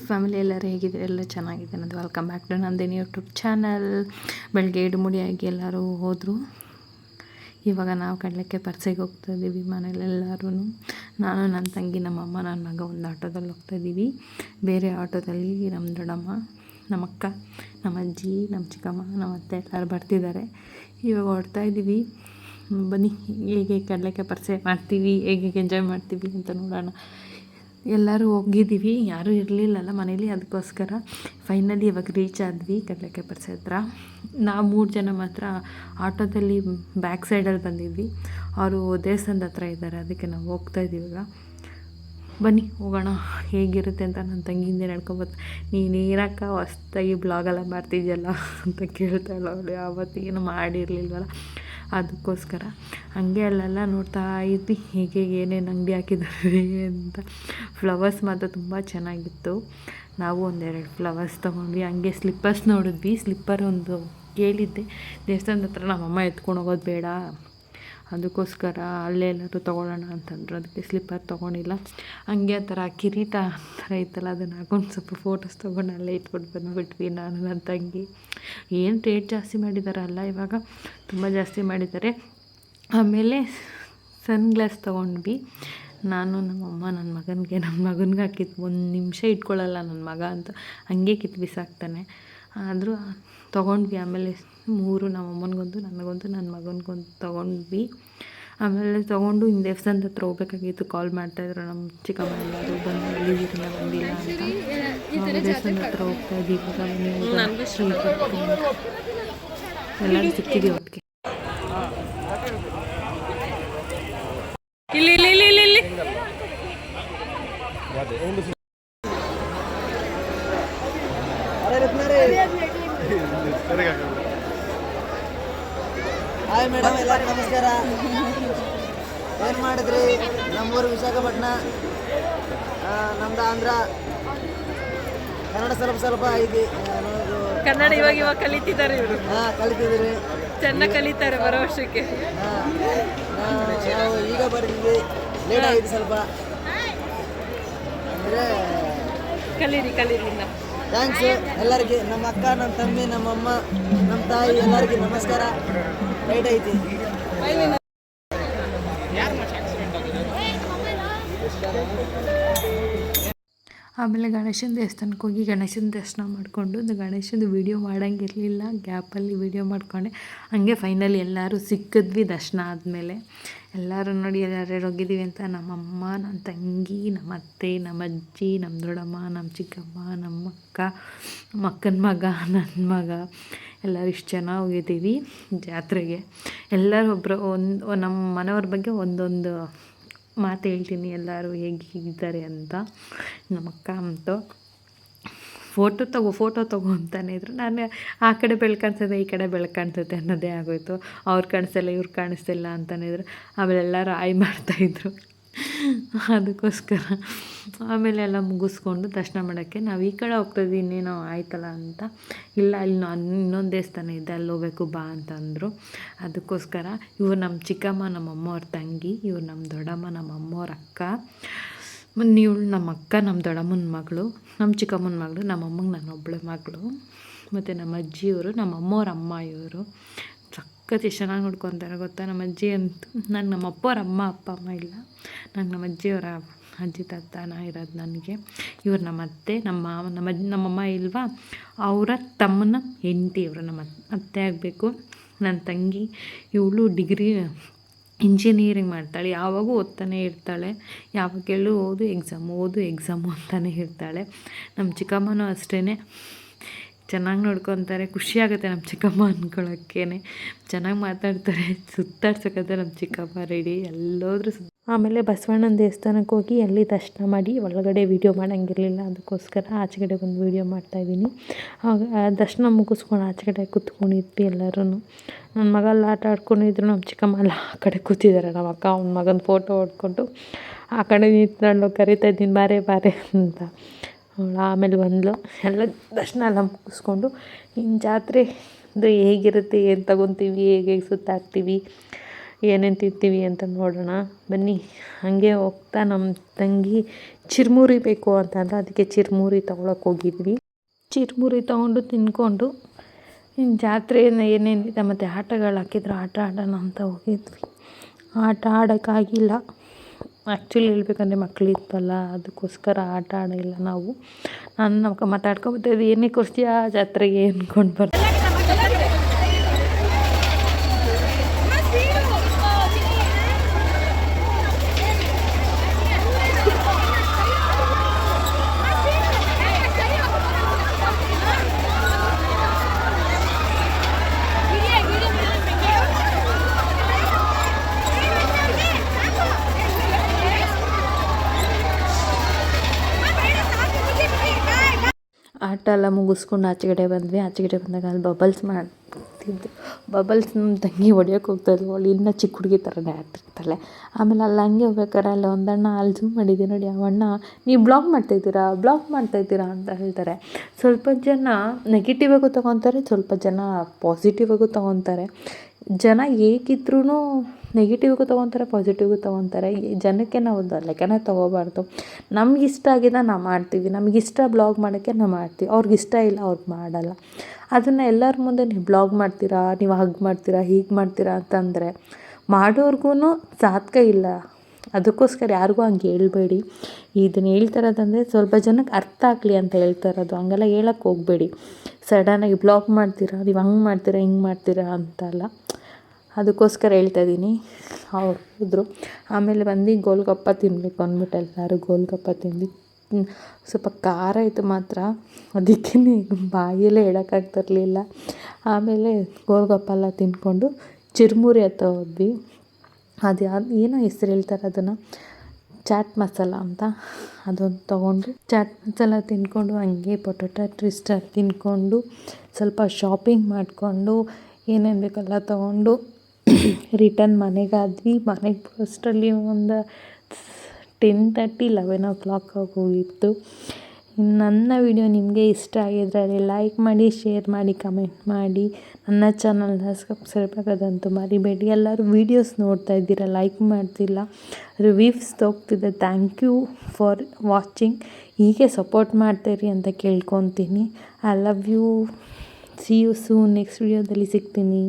Family ಎಲ್ಲರೂ ಹೇಗಿದ್ದಾರೆ? ಎಲ್ಲ ಚೆನ್ನಾಗಿದೆ. ನಂದು welcome back to Nandini YouTube channel. ಬೆಳಗ್ಗೆ ಇಡುಮುಡಿಯಾಗಿ ಎಲ್ಲರೂ ಹೋದರು. ಇವಾಗ ನಾವು ಕಡಲೆಕ್ಕೆ ಪರ್ಸೆಗೆ ಹೋಗ್ತಾಯಿದ್ದೀವಿ. ಮನೇಲೆಲ್ಲರೂ ನಾನು, ನನ್ನ ತಂಗಿ, ನಮ್ಮಮ್ಮ, ನನ್ನ ಮಗ ಒಂದು ಆಟೋದಲ್ಲಿ ಹೋಗ್ತಾಯಿದ್ದೀವಿ. ಬೇರೆ ಆಟೋದಲ್ಲಿ ನಮ್ಮ ದೊಡ್ಡಮ್ಮ, ನಮ್ಮ ಅಕ್ಕ, ನಮ್ಮ ಅಜ್ಜಿ, ನಮ್ಮ ಚಿಕ್ಕಮ್ಮ, ನಮ್ಮ ಅತ್ತೆ ಎಲ್ಲರೂ ಬರ್ತಿದ್ದಾರೆ. ಇವಾಗ ಹೊರಡ್ತಾಯಿದ್ದೀವಿ. ಬನ್ನಿ ಹೇಗೆ ಕಡಲೆಕ್ಕೆ ಪರ್ಸೆ ಮಾಡ್ತೀವಿ, ಹೇಗೆ ಎಂಜಾಯ್ ಮಾಡ್ತೀವಿ ಅಂತ ನೋಡೋಣ. ಎಲ್ಲರೂ ಹೋಗಿದ್ದೀವಿ, ಯಾರೂ ಇರಲಿಲ್ಲಲ್ಲ ಮನೇಲಿ, ಅದಕ್ಕೋಸ್ಕರ ಫೈನಲಿ ಇವಾಗ ರೀಚ್ ಆದ್ವಿ ಕಡಲೆಕಾಯಿ ಪರ್ಸೆ ಹತ್ರ. ನಾವು 3 ಜನ ಮಾತ್ರ ಆಟೋದಲ್ಲಿ ಬ್ಯಾಕ್ ಸೈಡಲ್ಲಿ ಬಂದಿದ್ವಿ. ಅವರು ದೇವಸ್ಥಾನದ ಹತ್ರ ಇದ್ದಾರೆ, ಅದಕ್ಕೆ ನಾವು ಹೋಗ್ತಾಯಿದ್ದೀವಿ. ಇವಾಗ ಬನ್ನಿ ಹೋಗೋಣ, ಹೇಗಿರುತ್ತೆ ಅಂತ. ನನ್ನ ತಂಗಿಯಿಂದ ನಡ್ಕೊಬತ್ತು. ನೀನು ಏನಕ್ಕ ಹೊಸ್ದಾಗಿ ಬ್ಲಾಗೆಲ್ಲ ಮಾಡ್ತಿದ್ಯಲ್ಲ ಅಂತ ಕೇಳ್ತಾಳೆ ಅವಳು. ಆವತ್ತೇನು ಮಾಡಿರಲಿಲ್ವಲ್ಲ, ಅದಕ್ಕೋಸ್ಕರ ಹಾಗೆ ಅಲ್ಲೆಲ್ಲ ನೋಡ್ತಾ ಇದ್ವಿ ಹೇಗೆ ಏನೇನು ಅಂಗಡಿ ಹಾಕಿದ್ದಾರೆ ಅಂತ. ಫ್ಲವರ್ಸ್ ಮಾತ್ರ ತುಂಬ ಚೆನ್ನಾಗಿತ್ತು. ನಾವು ಒಂದೆರಡು ಫ್ಲವರ್ಸ್ ತೊಗೊಂಡ್ವಿ. ಹಂಗೆ ಸ್ಲಿಪ್ಪರ್ಸ್ ನೋಡಿದ್ವಿ. ಸ್ಲಿಪ್ಪರ್ ಒಂದು ಕೇಳಿದ್ದೆ, ದೇವಸ್ಥಾನದ ಹತ್ರ ನಮ್ಮಮ್ಮ ಎತ್ಕೊಂಡು ಹೋಗೋದು ಬೇಡ, ಅದಕ್ಕೋಸ್ಕರ ಅಲ್ಲೇ ಎಲ್ಲರೂ ತೊಗೊಳ್ಳೋಣ ಅಂತಂದ್ರು. ಅದಕ್ಕೆ ಸ್ಲಿಪ್ಪರ್ ತೊಗೊಂಡಿಲ್ಲ. ಹಂಗೆ ಆ ಥರ ಕಿರೀಟ ಥರ ಇತ್ತಲ್ಲ, ಅದನ್ನು ಹಾಕೊಂಡು ಸ್ವಲ್ಪ ಫೋಟೋಸ್ ತೊಗೊಂಡು ಅಲ್ಲೇ ಇಟ್ಬಿಟ್ಟು ಬಂದುಬಿಟ್ವಿ ನಾನು, ನನ್ನ ತಂಗಿ. ಏನು ರೇಟ್ ಜಾಸ್ತಿ ಮಾಡಿದಾರಲ್ಲ, ಇವಾಗ ತುಂಬ ಜಾಸ್ತಿ ಮಾಡಿದ್ದಾರೆ. ಆಮೇಲೆ ಸನ್ ಗ್ಲಾಸ್ ತೊಗೊಂಡ್ವಿ. ನಾನು, ನಮ್ಮಮ್ಮ, ನನ್ನ ಮಗನಿಗೆ ಹಾಕಿದ್ದು 1 ನಿಮಿಷ ಇಟ್ಕೊಳ್ಳಲ್ಲ ನನ್ನ ಮಗ ಅಂತ, ಹಂಗೆ ಕಿತ್ತು ಬಿಸಾಕ್ತಾನೆ. ಆದರೂ ತೊಗೊಂಡ್ವಿ. ಆಮೇಲೆ 3 ನಮ್ಮಮ್ಮನಿಗೊಂದು, ನನಗೊಂದು, ನನ್ನ ಮಗನಿಗೊಂದು ತೊಗೊಂಡ್ವಿ. ಆಮೇಲೆ ತೊಗೊಂಡು ಇನ್ನು ದೇವಸ್ಥಾನದ ಹತ್ರ ಹೋಗ್ಬೇಕಾಗಿತ್ತು. ಕಾಲ್ ಮಾಡ್ತಾಯಿದ್ರು ನಮ್ಮ ಚಿಕ್ಕಮ್ಮ ಎಲ್ಲರೂ, ಬಂದಿಲ್ಲ ಅಂತ. ದೇವಸ್ಥಾನದ ಹತ್ರ ಹೋಗ್ತಾ ಇದ್ದೀವಿ. ಎಲ್ಲರೂ ಸಿಕ್ಕಿದ್ದೀವಿ ಒಟ್ಟಿಗೆ. ಇಲ್ಲಿ ಹಾಯ್ ಮೇಡಮ್, ಎಲ್ಲರಿಗೂ ನಮಸ್ಕಾರ. ಏನು ಮಾಡಿದ್ರಿ? ನಮ್ಮೂರು ವಿಶಾಖಪಟ್ಟಣ, ನಮ್ದು ಆಂಧ್ರ. ಕನ್ನಡ ಸ್ವಲ್ಪ ಐತಿ. ಕನ್ನಡ ಇವಾಗ ಕಲಿತಿದ್ದಾರೆ ಇವರು. ಕಲಿತಿದ್ದೀರಿ, ಚೆನ್ನಾಗಿ ಕಲಿತಾರೆ ಬರೋ ವರ್ಷಕ್ಕೆ. ನಾವು ಈಗ ಬರ್ತಿದ್ವಿ, ಲೇಟ್ ಆಗಿದೆ ಸ್ವಲ್ಪ. ಅಂದರೆ ಕಲೀರಿ ಥ್ಯಾಂಕ್ಸ್ ಎಲ್ಲರಿಗೆ. ನಮ್ಮ ಅಕ್ಕ, ನಮ್ಮ ತಮ್ಮಿ, ನಮ್ಮಮ್ಮ, ನಮ್ಮ ತಾಯಿ ಎಲ್ಲರಿಗೆ ನಮಸ್ಕಾರ. ರೈಟ್ ಐತಿ. ಆಮೇಲೆ ಗಣೇಶನ ದೇವಸ್ಥಾನಕ್ಕೆ ಹೋಗಿ ಗಣೇಶನ ದರ್ಶನ ಮಾಡಿಕೊಂಡು, ಗಣೇಶನ ವೀಡಿಯೋ ಮಾಡೋಂಗಿರಲಿಲ್ಲ, ಗ್ಯಾಪಲ್ಲಿ ವೀಡಿಯೋ ಮಾಡಿಕೊಂಡೆ. ಹಾಗೆ ಫೈನಲಿ ಎಲ್ಲರೂ ಸಿಕ್ಕಿದ್ವಿ ದರ್ಶನ ಆದಮೇಲೆ. ಎಲ್ಲರೂ ನೋಡಿ ಯಾರ್ಯಾರು ಹೋಗಿದ್ದೀವಿ ಅಂತ. ನಮ್ಮಮ್ಮ, ನನ್ನ ತಂಗಿ, ನಮ್ಮ ಅತ್ತೆ, ನಮ್ಮ ಅಜ್ಜಿ, ನಮ್ಮ ದೊಡ್ಡಮ್ಮ, ನಮ್ಮ ಚಿಕ್ಕಮ್ಮ, ನಮ್ಮ ಅಕ್ಕ, ನಮ್ಮ ಅಕ್ಕನ ಮಗ, ನನ್ನ ಮಗ, ಎಲ್ಲರೂ ಇಷ್ಟು ಜನ ಹೋಗಿದ್ದೀವಿ ಜಾತ್ರೆಗೆ. ಎಲ್ಲರೂ ನಮ್ಮ ಮನೆಯವ್ರ ಬಗ್ಗೆ ಒಂದೊಂದು ಮಾತು ಹೇಳ್ತೀನಿ, ಎಲ್ಲರೂ ಹೇಗಿದ್ದಾರೆ ಅಂತ. ನಮ್ಮ ಅಕ್ಕ ಅಂತೂ ಫೋಟೋ ತಗೋ ಅಂತಾನೆ ಇದ್ರು. ನಾನು ಆ ಕಡೆ ಬೆಳಕು ಕಾಣಿಸ್ತದೆ, ಈ ಕಡೆ ಬೆಳಕು ಕಾಣಿಸುತ್ತೆ ಅನ್ನೋದೇ ಆಗೋಯ್ತು. ಅವ್ರು ಕಾಣಿಸ್ತಿಲ್ಲ, ಇವ್ರು ಕಾಣಿಸ್ತಿಲ್ಲ ಅಂತಲೇ ಇದ್ರು. ಆಮೇಲೆ ಎಲ್ಲರೂ ಆಯ್ ಮಾಡ್ತಾಯಿದ್ರು, ಅದಕ್ಕೋಸ್ಕರ. ಆಮೇಲೆ ಎಲ್ಲ ಮುಗಿಸ್ಕೊಂಡು ದರ್ಶನ ಮಾಡೋಕ್ಕೆ ನಾವು ಈ ಕಡೆ ಹೋಗ್ತಾಯಿದ್ವಿ, ಇನ್ನೇನೋ ಆಯ್ತಲ್ಲ ಅಂತ. ಇಲ್ಲ, ಇಲ್ಲಿ ಇನ್ನೊಂದು ದೇವಸ್ಥಾನ ಇದೆ, ಅಲ್ಲಿ ಹೋಗ್ಬೇಕು ಬಾ ಅಂತಂದರು. ಅದಕ್ಕೋಸ್ಕರ ಇವ್ರು ನಮ್ಮ ಚಿಕ್ಕಮ್ಮ, ನಮ್ಮಮ್ಮ ಅವ್ರ ತಂಗಿ, ಇವ್ರು ನಮ್ಮ ದೊಡ್ಡಮ್ಮ, ನಮ್ಮಮ್ಮ ಅವ್ರ ಅಕ್ಕ, ಇವಳು ನಮ್ಮ ಅಕ್ಕ, ನಮ್ಮ ದೊಡ್ಡಮ್ಮನ ಮಗಳು, ನಮ್ಮ ಚಿಕ್ಕಮ್ಮನ ಮಗಳು, ನಮ್ಮಮ್ಮಂಗೆ ನಾನೊಬ್ಬಳೆ ಮಗಳು, ಮತ್ತು ನಮ್ಮ ಅಜ್ಜಿಯವರು, ನಮ್ಮಮ್ಮವ್ರ ಅಮ್ಮ. ಇವರು ಸಖತ್ ಎಷ್ಟು ಚೆನ್ನಾಗಿ ನೋಡ್ಕೊತಾರೆ ಗೊತ್ತಾ ನಮ್ಮ ಅಜ್ಜಿ ಅಂತೂ. ನಂಗೆ ನಮ್ಮ ಅಪ್ಪವ್ರ ಅಪ್ಪ ಅಮ್ಮ ಇಲ್ಲ, ನಂಗೆ ನಮ್ಮ ಅಜ್ಜಿಯವರ ಅಜ್ಜಿ ತಾತನ ಇರೋದು ನನಗೆ. ಇವ್ರು ನಮ್ಮ ಅತ್ತೆ, ನಮ್ಮಮ್ಮ ಇಲ್ವಾ, ಅವರ ತಮ್ಮನ ಹೆಂಡತಿ ಇವರು, ನಮ್ಮ ಅತ್ತೆ ಆಗಬೇಕು. ನನ್ನ ತಂಗಿ ಇವಳು ಡಿಗ್ರಿ ಇಂಜಿನಿಯರಿಂಗ್ ಮಾಡ್ತಾಳೆ. ಯಾವಾಗೂ ಓದ್ತಾನೆ ಇರ್ತಾಳೆ, ಯಾವಾಗ ಕೇಳು ಓದು ಎಕ್ಸಾಮು ಅಂತಲೇ ಇರ್ತಾಳೆ. ನಮ್ಮ ಚಿಕ್ಕಮ್ಮನೂ ಅಷ್ಟೇ, ಚೆನ್ನಾಗಿ ನೋಡ್ಕೊತಾರೆ. ಖುಷಿಯಾಗುತ್ತೆ ನಮ್ಮ ಚಿಕ್ಕಮ್ಮ ಅಂದ್ಕೊಳ್ಳೋಕ್ಕೇ. ಚೆನ್ನಾಗಿ ಮಾತಾಡ್ತಾರೆ, ಸುತ್ತಾಡ್ಸೋಕತ್ತೆ ನಮ್ಮ ಚಿಕ್ಕಮ್ಮ ರೆಡಿ ಎಲ್ಲೋದ್ರೂ. ಆಮೇಲೆ ಬಸವಣ್ಣನ ದೇವಸ್ಥಾನಕ್ಕೆ ಹೋಗಿ ಅಲ್ಲಿ ದರ್ಶನ ಮಾಡಿ, ಒಳಗಡೆ ವೀಡಿಯೋ ಮಾಡೋಂಗಿರಲಿಲ್ಲ, ಅದಕ್ಕೋಸ್ಕರ ಆಚೆಗಡೆ ಬಂದು ವೀಡಿಯೋ ಮಾಡ್ತಾಯಿದ್ದೀನಿ. ಆಗ ದರ್ಶನ ಮುಗಿಸ್ಕೊಂಡು ಆಚೆಗಡೆ ಕೂತ್ಕೊಂಡಿದ್ವಿ ಎಲ್ಲರೂ. ನನ್ನ ಮಗ ಎಲ್ಲ ಆಟ ಆಡ್ಕೊಂಡಿದ್ರು, ನಮ್ಮ ಚಿಕ್ಕಮ್ಮ ಎಲ್ಲ ಆ ಕಡೆ ಕೂತಿದ್ದಾರೆ. ನಮ್ಮ ಅಕ್ಕ ಅವ್ನ ಮಗನ ಫೋಟೋ ಹೊಡ್ಕೊಂಡು ಆ ಕಡೆ ನಿಂತ್ಕೊಂಡು ಕರಿತಾಯಿದ್ದೀನಿ, ಬಾರೆ ಅಂತ. ಅವಳು ಆಮೇಲೆ ಬಂದಳು. ಎಲ್ಲ ದರ್ಶನ ಎಲ್ಲ ಮುಗಿಸ್ಕೊಂಡು, ಇನ್ನು ಜಾತ್ರೆ ಹೇಗಿರುತ್ತೆ, ಏನು ತಗೊತೀವಿ, ಹೇಗೆ ಸುತ್ತಾಡ್ತೀವಿ, ಏನೇನು ತಿಂತೀವಿ ಅಂತ ನೋಡೋಣ ಬನ್ನಿ. ಹಾಗೆ ಹೋಗ್ತಾ ನಮ್ಮ ತಂಗಿ ಚಿರ್ಮುರಿ ಬೇಕು ಅಂತಂದ್ರೆ ಅದಕ್ಕೆ ಚಿರ್ಮುರಿ ತೊಗೊಳಕ್ಕೆ ಹೋಗಿದ್ವಿ. ಚಿರ್ಮುರಿ ತೊಗೊಂಡು ತಿಂದ್ಕೊಂಡು ಇನ್ನು ಜಾತ್ರೆ ಏನೇನಿದೆ ಮತ್ತು ಆಟಗಳು ಹಾಕಿದ್ರು ಆಟ ಆಡೋಣ ಅಂತ ಹೋಗಿದ್ವಿ. ಆಟ ಆಡೋಕ್ಕಾಗಿಲ್ಲ. ಆ್ಯಕ್ಚುಲಿ ಹೇಳ್ಬೇಕಂದ್ರೆ ಮಕ್ಕಳಿತ್ತಲ್ಲ, ಅದಕ್ಕೋಸ್ಕರ ಆಟ ಆಡಿಲ್ಲ ನಾವು. ನಾನು ನಮ್ಮ ಮಾತಾಡ್ಕೊಬರ್ತಾಯಿದ್ದೆ, ಏನೇ ಕೊಡ್ತೀಯಾ ಜಾತ್ರೆಗೆ ಅಂದ್ಕೊಂಡು ಬರ್ತೀನಿ. ಆಟ ಎಲ್ಲ ಮುಗಿಸ್ಕೊಂಡು ಆಚೆಗಡೆ ಬಂದ್ವಿ. ಆಚೆಗಡೆ ಬಂದಾಗ ಅಲ್ಲಿ ಬಬಲ್ಸ್ ಮಾಡ್ತಿದ್ದು. ಬಬಲ್ಸ್ ನಮ್ಮ ತಂಗಿ ಹೊಡಿಯೋಕೆ ಹೋಗ್ತಾಯಿದ್ಲು. ಅವಳು ಇನ್ನೂ ಚಿಕ್ಕ ಹುಡುಗಿ ಥರನೇ ಆಡ್ತಿರ್ತಾಳೆ. ಆಮೇಲೆ ಅಲ್ಲಿ ಹಂಗೆ ಹೋಗ್ಬೇಕಾರೆ ಅಲ್ಲಿ ಒಂದಣ್ಣ ಅಲ್ಲಿ ಝೂಮ್ ಮಾಡಿದ್ದೆ ನೋಡಿ, ಆ ಅಣ್ಣ ನೀವು ಬ್ಲಾಗ್ ಮಾಡ್ತಾಯಿದ್ದೀರಾ ಅಂತ ಹೇಳ್ತಾರೆ. ಸ್ವಲ್ಪ ಜನ ನೆಗೆಟಿವಾಗೂ ತೊಗೊತಾರೆ, ಸ್ವಲ್ಪ ಜನ ಪಾಸಿಟಿವಾಗೂ ತೊಗೊತಾರೆ. ಜನ ಹೇಗಿದ್ರೂ ನೆಗೆಟಿವ್ಗೂ ತೊಗೊತಾರೆ, ಪಾಸಿಟಿವ್ಗೂ ತೊಗೊತಾರೆ. ಜನಕ್ಕೆ ನಾವು ಲೆಕ್ಕನೇ ತೊಗೋಬಾರ್ದು. ನಮಗಿಷ್ಟ ಆಗಿದೆ ನಾವು ಮಾಡ್ತೀವಿ, ನಮಗಿಷ್ಟ ಬ್ಲಾಗ್ ಮಾಡೋಕ್ಕೆ ನಾವು ಮಾಡ್ತೀವಿ. ಅವ್ರಿಗಿಷ್ಟ ಇಲ್ಲ ಅವ್ರು ಮಾಡಲ್ಲ. ಅದನ್ನು ಎಲ್ಲರ ಮುಂದೆ ನೀವು ಬ್ಲಾಗ್ ಮಾಡ್ತೀರಾ, ನೀವು ಹಾಗೆ ಮಾಡ್ತೀರಾ, ಹೀಗೆ ಮಾಡ್ತೀರಾ ಅಂತಂದರೆ ಮಾಡೋರ್ಗೂ ಸಾರ್ಥಕ ಇಲ್ಲ. ಅದಕ್ಕೋಸ್ಕರ ಯಾರಿಗೂ ಹಂಗೆ ಹೇಳ್ಬೇಡಿ. ಇದನ್ನು ಹೇಳ್ತಾರದಂದರೆ ಸ್ವಲ್ಪ ಜನಕ್ಕೆ ಅರ್ಥ ಆಗಲಿ ಅಂತ ಹೇಳ್ತಾರದು. ಹಂಗೆಲ್ಲ ಹೇಳಕ್ಕೆ ಹೋಗಬೇಡಿ. ಸಡನ್ನಾಗಿ ಬ್ಲಾಗ್ ಮಾಡ್ತೀರಾ, ನೀವು ಹಂಗೆ ಮಾಡ್ತೀರಾ, ಹಿಂಗೆ ಮಾಡ್ತೀರಾ ಅಂತಲ್ಲ. ಅದಕ್ಕೋಸ್ಕರ ಹೇಳ್ತಾಯಿದ್ದೀನಿ. ಅವ್ರು ಹೋದರು. ಆಮೇಲೆ ಬಂದು ಗೋಲ್ಗಪ್ಪ ತಿನ್ನಬೇಕು ಅಂದ್ಬಿಟ್ಟು ಎಲ್ಲರೂ ಗೋಲ್ಗಪ್ಪ ತಿಂದು ಸ್ವಲ್ಪ ಖಾರ ಇತ್ತು ಮಾತ್ರ, ಅದಕ್ಕೆ ಬಾಯಲ್ಲೇ ಇಡೋಕ್ಕಾಗ್ತಿರ್ಲಿಲ್ಲ. ಆಮೇಲೆ ಗೋಲ್ಗಪ್ಪ ಎಲ್ಲ ತಿಂದ್ಕೊಂಡು ಚಿರ್ಮುರಿ ಹತ್ರ ಹೋದ್ವಿ. ಅದು ಏನೋ ಹೆಸ್ರು ಹೇಳ್ತಾರೆ ಅದನ್ನು, ಚಾಟ್ ಮಸಾಲ ಅಂತ. ಅದೊಂದು ತೊಗೊಂಡು ಚಾಟ್ ಮಸಾಲ ತಿಂದ್ಕೊಂಡು ಹಂಗೆ ಪೊಟೊಟೊ ಟ್ವಿಸ್ಟರ್ ತಿಂದ್ಕೊಂಡು ಸ್ವಲ್ಪ ಶಾಪಿಂಗ್ ಮಾಡಿಕೊಂಡು ಏನೇನು ಬೇಕೆಲ್ಲ ತೊಗೊಂಡು ರಿಟರ್ನ್ ಮನೆಗಾದ್ವಿ. ಮನೆಗೆ ಬರೋಷ್ಟರಲ್ಲಿ ಒಂದು 10:30 11 ಆಗೋಗಿತ್ತು. ನನ್ನ ವಿಡಿಯೋ ನಿಮಗೆ ಇಷ್ಟ ಆಗಿದ್ದರೆ ಲೈಕ್ ಮಾಡಿ, ಶೇರ್ ಮಾಡಿ, ಕಮೆಂಟ್ ಮಾಡಿ. ನನ್ನ ಚಾನಲ್ನ ಸಬ್ಸ್ಕ್ರೈಬ್ ಆಗೋದಂತೂ ಮರಿಬೇಡಿ. ಎಲ್ಲರೂ ವೀಡಿಯೋಸ್ ನೋಡ್ತಾ ಇದ್ದೀರಾ, ಲೈಕ್ ಮಾಡ್ತಿಲ್ಲ, ರಿವ್ಯೂಸ್ ಹೋಗ್ತಿದೆ. Thank you for watching. ಹೀಗೆ ಸಪೋರ್ಟ್ ಮಾಡ್ತಾಯಿರಿ ಅಂತ ಕೇಳ್ಕೊತೀನಿ. I love you. See you soon. Next ವಿಡಿಯೋದಲ್ಲಿ ಸಿಗ್ತೀನಿ.